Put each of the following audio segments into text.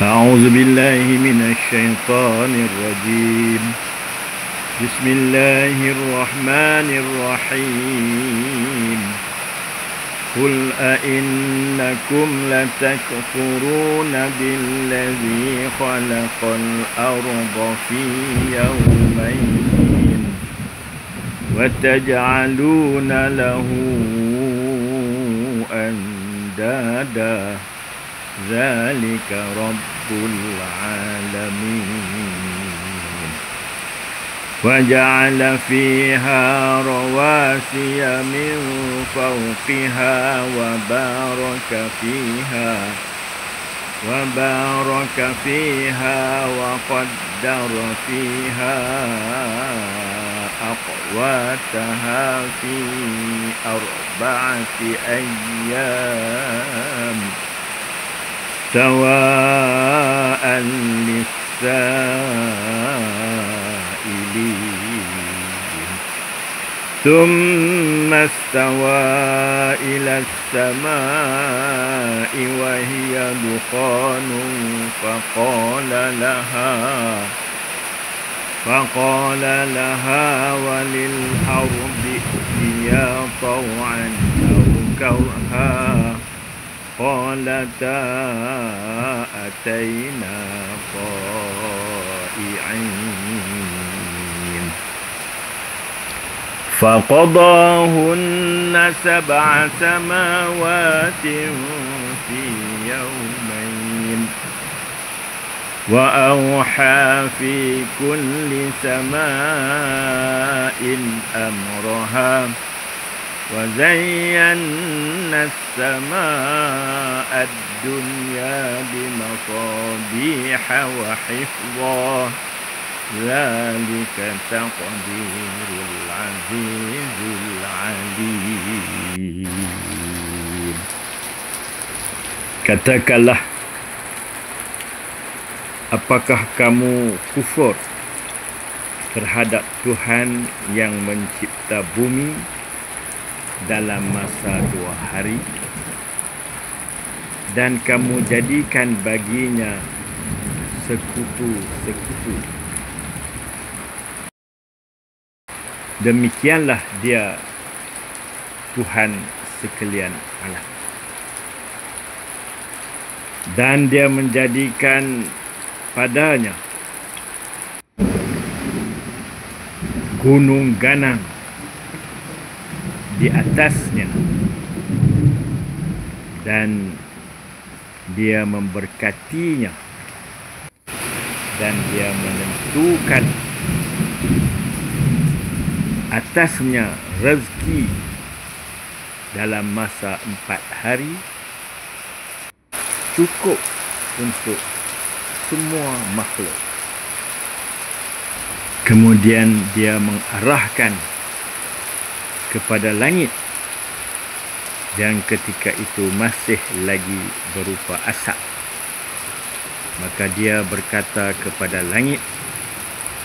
أعوذ بالله من الشيطان الرجيم. بسم الله الرحمن الرحيم. قل أئنكم لتكفرون بالذي خلق الأرض في يومين وتجعلون له أندادا ذلك رب العالمين. وجعل فيها رواسي من فوقها وبارك فيها وقدر فيها أقواتها في 4 أيام سواء للسائلين. ثم استوى إلى السماء وهي دخان فقال لها وللأرض ائتيا طوعا أو كرها قالتا أتينا طائعين. فقضاهن 7 سماوات في يومين وأوحى في كل سماء أمرها وزينا السماء الدنيا بمصابيح وحفظا ذلك تقدير العزيز العليم. Katakanlah, apakah kamu kufur terhadap Tuhan yang mencipta bumi dalam masa 2 hari dan kamu jadikan baginya sekutu-sekutu? Demikianlah dia Tuhan sekalian alam. Dan dia menjadikan padanya gunung ganang di atasnya dan dia memberkatinya dan dia menentukan atasnya rezeki dalam masa 4 hari cukup untuk semua makhluk. Kemudian dia mengarahkan kepada langit yang ketika itu masih lagi berupa asap. Maka dia berkata kepada langit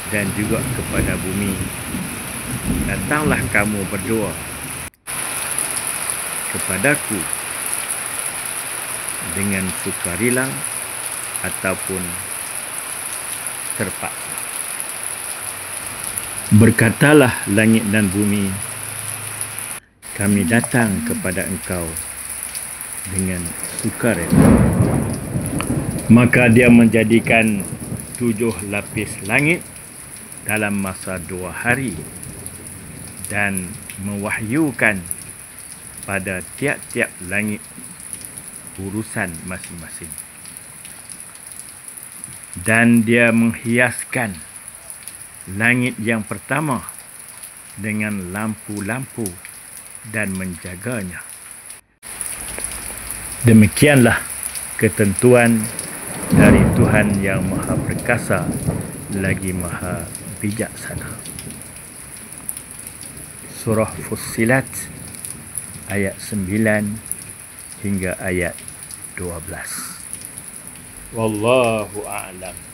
dan juga kepada bumi, datanglah kamu berdua kepadaku dengan sukarela ataupun terpaksa. Berkatalah langit dan bumi, kami datang kepada engkau dengan sukarela. Maka dia menjadikan 7 lapis langit dalam masa 2 hari dan mewahyukan pada tiap-tiap langit urusan masing-masing. Dan dia menghiaskan langit yang pertama dengan lampu-lampu dan menjaganya. Demikianlah ketentuan dari Tuhan yang Maha Perkasa lagi Maha Bijaksana. Surah Fussilat ayat 9 hingga ayat 12. Wallahu a'lam.